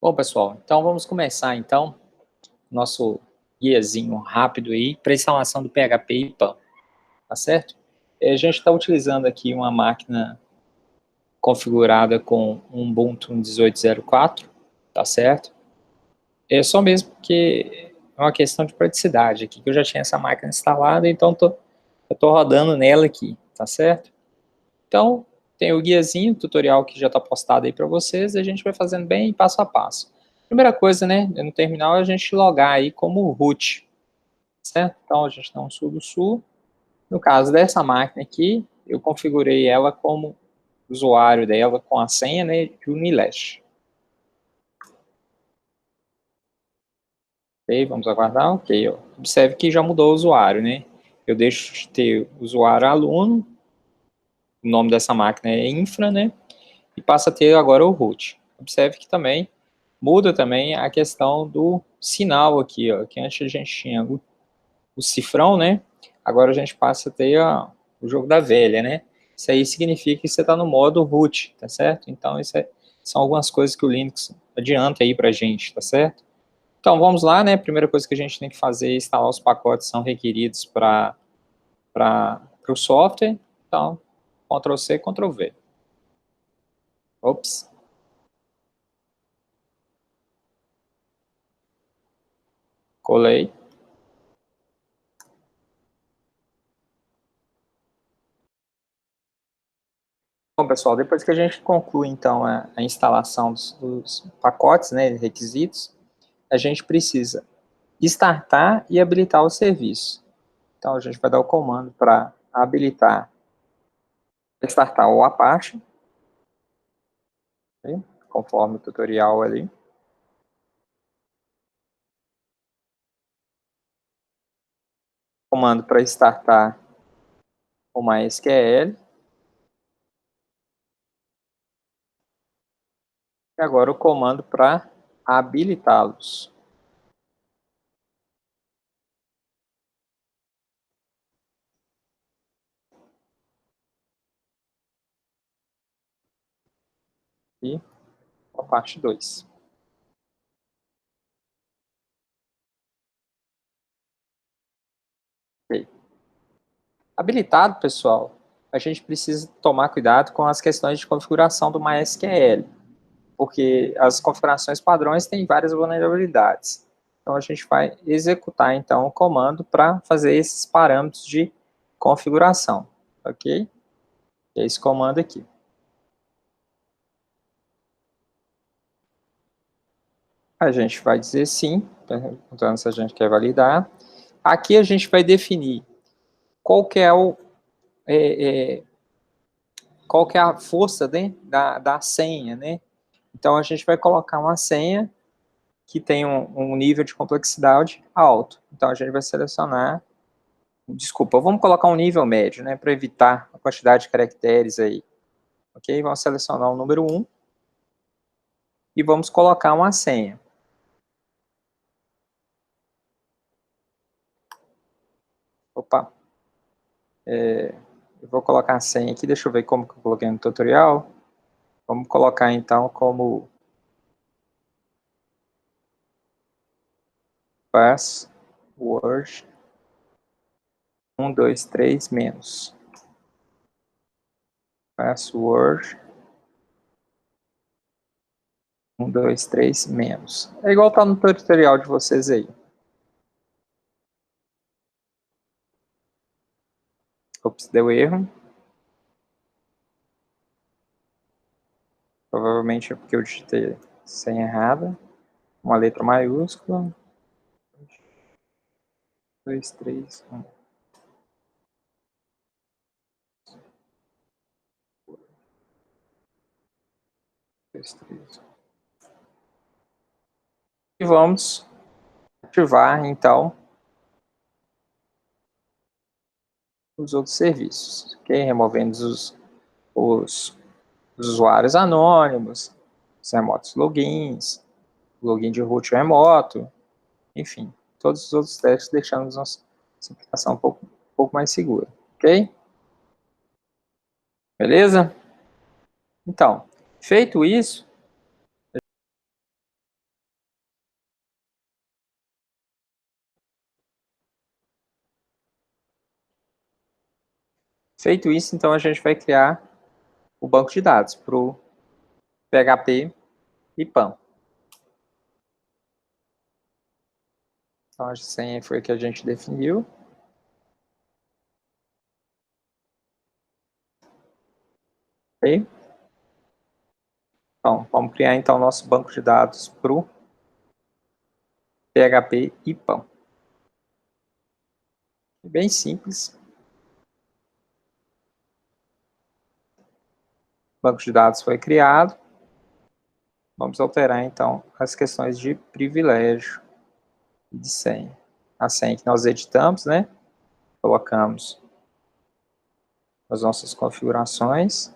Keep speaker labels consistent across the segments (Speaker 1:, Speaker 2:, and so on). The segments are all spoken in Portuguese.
Speaker 1: Bom, pessoal, então vamos começar então nosso guiazinho rápido aí para instalação do PHP e PAM, tá certo? A gente está utilizando aqui uma máquina configurada com um Ubuntu 18.04, tá certo? É só mesmo porque é uma questão de praticidade aqui, que eu já tinha essa máquina instalada, então eu tô rodando nela aqui, tá certo? Então, tem o guiazinho, o tutorial que já está postado aí para vocês, e a gente vai fazendo bem passo a passo. Primeira coisa, né, no terminal é a gente logar aí como root, certo? Então, a gente dá um sudo sul. No caso dessa máquina aqui, eu configurei ela como usuário dela com a senha, né, de Unilash. Ok, vamos aguardar, ok. Ó. Observe que já mudou o usuário, né? Eu deixo de ter usuário aluno, o nome dessa máquina é infra, né? E passa a ter agora o root. Observe que também muda também a questão do sinal aqui, ó, que antes a gente tinha o cifrão, né? Agora a gente passa a ter o jogo da velha, né? Isso aí significa que você está no modo root, tá certo? Então são algumas coisas que o Linux adianta aí pra gente, tá certo? Então vamos lá, né? Primeira coisa que a gente tem que fazer é instalar os pacotes que são requeridos para o software. Então, Ctrl C, Ctrl V. Ops. Colei. Bom, pessoal, depois que a gente conclui, então, a instalação dos pacotes, né, requisitos, a gente precisa startar e habilitar o serviço. Então, a gente vai dar o comando para habilitar, startar o Apache, okay? Conforme o tutorial ali. Comando para startar o MySQL. E agora o comando para habilitá-los. E a parte 2. Okay. Habilitado, pessoal, a gente precisa tomar cuidado com as questões de configuração do MySQL, porque as configurações padrões têm várias vulnerabilidades. Então, a gente vai executar, então, o comando para fazer esses parâmetros de configuração, ok? É esse comando aqui. A gente vai dizer sim, perguntando se a gente quer validar. Aqui a gente vai definir qual que é, qual que é a força, né, da senha, né? Então, a gente vai colocar uma senha que tem um nível de complexidade alto. Então, a gente vai selecionar, desculpa, vamos colocar um nível médio, né, para evitar a quantidade de caracteres aí. Ok? Vamos selecionar o número 1 e vamos colocar uma senha. Opa, eu vou colocar a senha aqui, deixa eu ver como que eu coloquei no tutorial. Vamos colocar então como password 123 menos. Password 123 menos. É igual tá no tutorial de vocês aí. Ops, deu erro. Provavelmente é porque eu digitei senha errada. Uma letra maiúscula. 2, 3, 1. 2, 3. E vamos ativar, então, os outros serviços. Ok? Removendo os usuários anônimos, os remotos logins, login de root remoto, enfim, todos os outros testes, deixando a nossa aplicação um pouco mais segura. Ok? Beleza? Então, feito isso, Feito isso, então a gente vai criar o banco de dados para o PHP e PAM. Então a senha foi a que a gente definiu. Ok? Então, vamos criar então nosso banco de dados para o PHP e PAM. Bem simples. O banco de dados foi criado. Vamos alterar então as questões de privilégio e de senha. A senha que nós editamos, né? Colocamos as nossas configurações.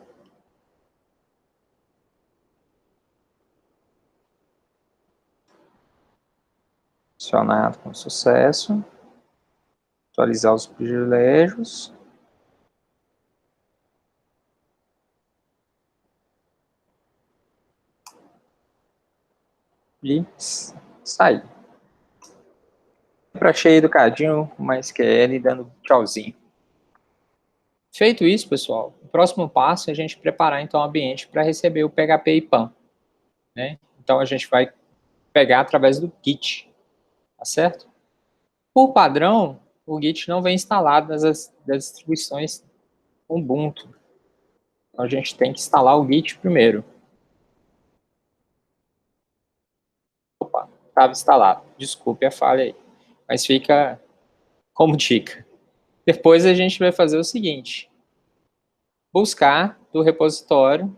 Speaker 1: Adicionado com sucesso. Atualizar os privilégios. E sair. Para cheio educadinho, mais QL, dando tchauzinho. Feito isso, pessoal, o próximo passo é a gente preparar então o ambiente para receber o PHP e PAM. Né? Então a gente vai pegar através do Git, tá certo? Por padrão, o Git não vem instalado nas distribuições Ubuntu. Então a gente tem que instalar o Git primeiro. Opa, estava instalado. Desculpe a falha aí. Mas fica como dica. Depois a gente vai fazer o seguinte. Buscar do repositório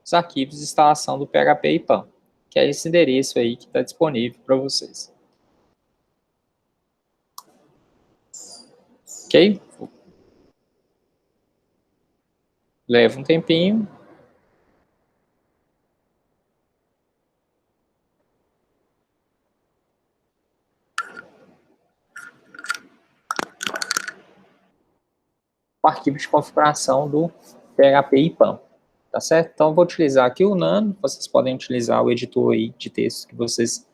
Speaker 1: os arquivos de instalação do PHP e PAM, que é esse endereço aí que está disponível para vocês. Ok? Leva um tempinho. O arquivo de configuração do PHP e PAM, tá certo? Então, eu vou utilizar aqui o Nano, vocês podem utilizar o editor aí de texto que vocês,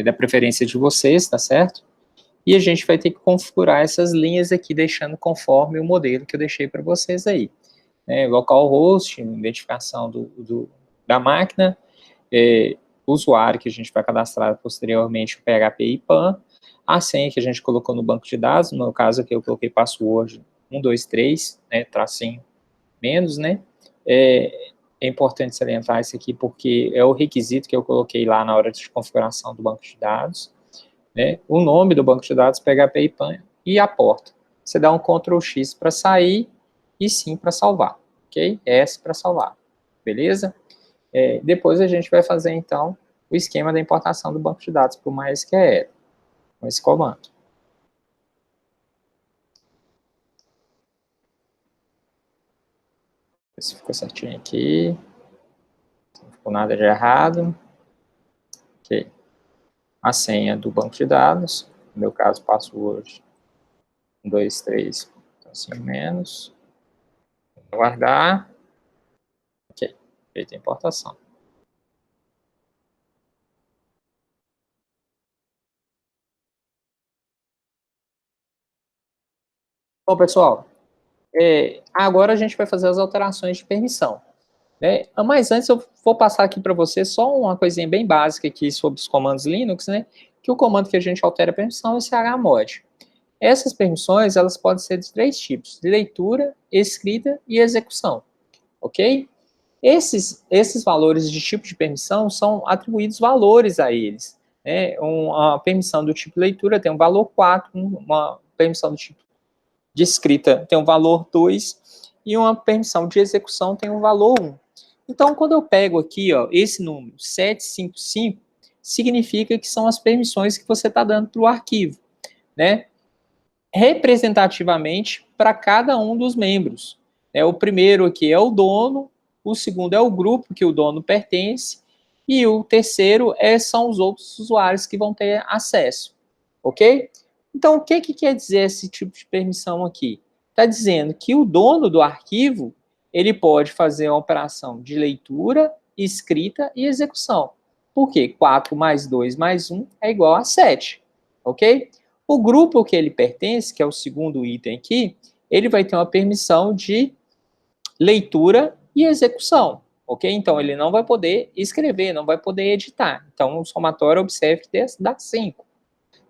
Speaker 1: da preferência de vocês, tá certo? E a gente vai ter que configurar essas linhas aqui, deixando conforme o modelo que eu deixei para vocês aí. Localhost, identificação da máquina, usuário que a gente vai cadastrar posteriormente o PHP e PAM, a senha que a gente colocou no banco de dados, no caso aqui eu coloquei password 123, né, tracinho menos, né, é importante salientar isso aqui porque é o requisito que eu coloquei lá na hora de configuração do banco de dados, né, o nome do banco de dados, PHP e PAM, e a porta. Você dá um Ctrl X para sair e sim para salvar, ok? S para salvar, beleza? Depois a gente vai fazer, então, o esquema da importação do banco de dados para o MySQL, com esse comando. Se ficou certinho aqui, não ficou nada de errado. Ok. A senha do banco de dados, no meu caso, password 1, 2, 3, assim, menos. Guardar. Ok, feita a importação. Bom, pessoal, agora a gente vai fazer as alterações de permissão. Né? Mas antes eu vou passar aqui para você só uma coisinha bem básica aqui sobre os comandos Linux, né? Que o comando que a gente altera a permissão é o chmod. Essas permissões, elas podem ser de 3 tipos: de leitura, escrita e execução, ok? Esses valores de tipo de permissão são atribuídos valores a eles. Né? Uma permissão do tipo leitura tem um valor 4, uma permissão do tipo de escrita tem um valor 2 e uma permissão de execução tem um valor 1. Então, quando eu pego aqui, ó, esse número 755, significa que são as permissões que você está dando para o arquivo, né? Representativamente para cada um dos membros. O primeiro aqui é o dono, o segundo é o grupo que o dono pertence, e o terceiro são os outros usuários que vão ter acesso, ok? Então, o que quer dizer esse tipo de permissão aqui? Está dizendo que o dono do arquivo, ele pode fazer a operação de leitura, escrita e execução. Por quê? 4 mais 2 mais 1 é igual a 7, ok? O grupo que ele pertence, que é o segundo item aqui, ele vai ter uma permissão de leitura e execução, ok? Então, ele não vai poder escrever, não vai poder editar. Então, o somatório observe que dá 5,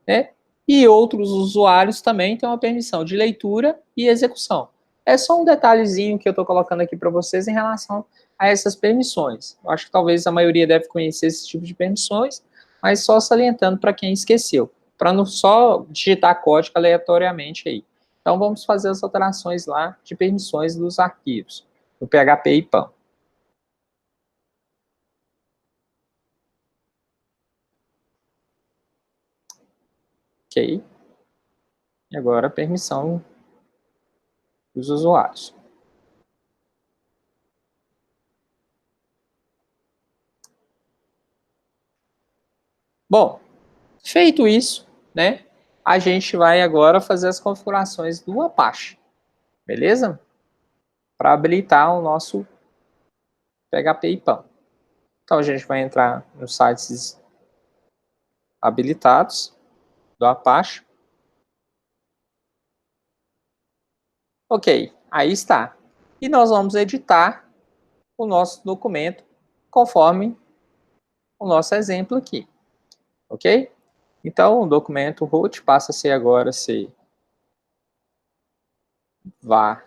Speaker 1: né? E outros usuários também têm uma permissão de leitura e execução. É só um detalhezinho que eu estou colocando aqui para vocês em relação a essas permissões. Eu acho que talvez a maioria deve conhecer esse tipo de permissões, mas só salientando para quem esqueceu, para não só digitar código aleatoriamente aí. Então, vamos fazer as alterações lá de permissões dos arquivos, do PHP e PAM. Ok? E agora a permissão dos usuários. Bom, feito isso, né, a gente vai agora fazer as configurações do Apache, beleza? Para habilitar o nosso PHP e PAM. Então, a gente vai entrar nos sites habilitados do Apache. Ok, aí está. E nós vamos editar o nosso documento conforme o nosso exemplo aqui, ok? Então, o documento root passa a ser agora var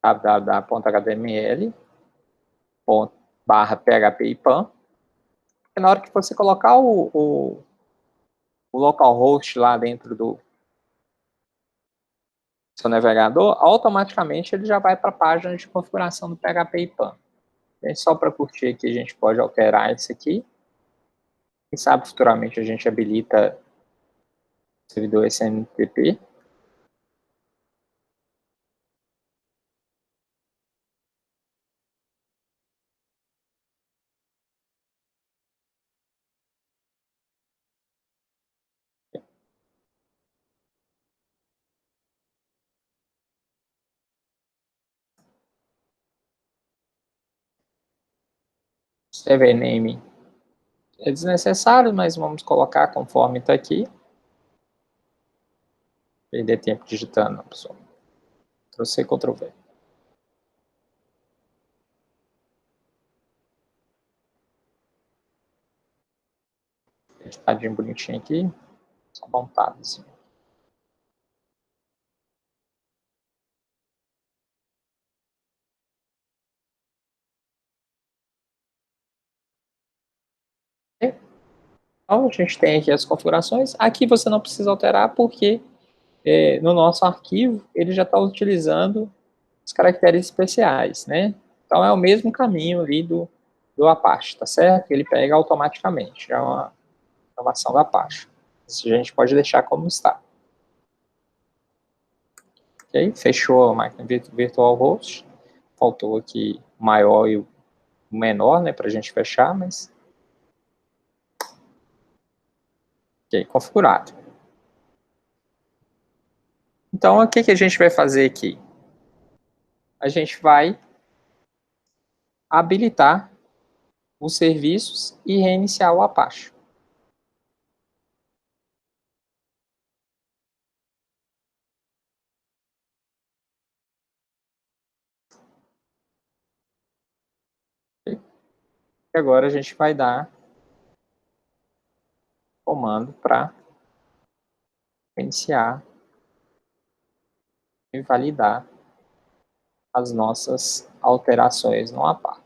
Speaker 1: www.html.php/pam. E na hora que você colocar o localhost lá dentro do seu navegador, automaticamente ele já vai para a página de configuração do PHP e PAM. Só para curtir aqui, a gente pode alterar isso aqui. Quem sabe futuramente a gente habilita o servidor SMTP. Server name é desnecessário, mas vamos colocar conforme está aqui. Perder tempo digitando, pessoal. Ctrl+C, Ctrl+V. Editadinho bonitinho aqui. Só montado assim. Então, a gente tem aqui as configurações. Aqui você não precisa alterar porque no nosso arquivo ele já está utilizando os caracteres especiais, né? Então é o mesmo caminho ali do Apache, tá certo? Ele pega automaticamente, é uma informação do Apache. Isso a gente pode deixar como está. Ok? Fechou a máquina virtual host. Faltou aqui o maior e o menor, né, para a gente fechar, mas ok, configurado. Então, o que a gente vai fazer aqui? A gente vai habilitar os serviços e reiniciar o Apache. Okay? E agora a gente vai dar comando para iniciar e validar as nossas alterações no Apache.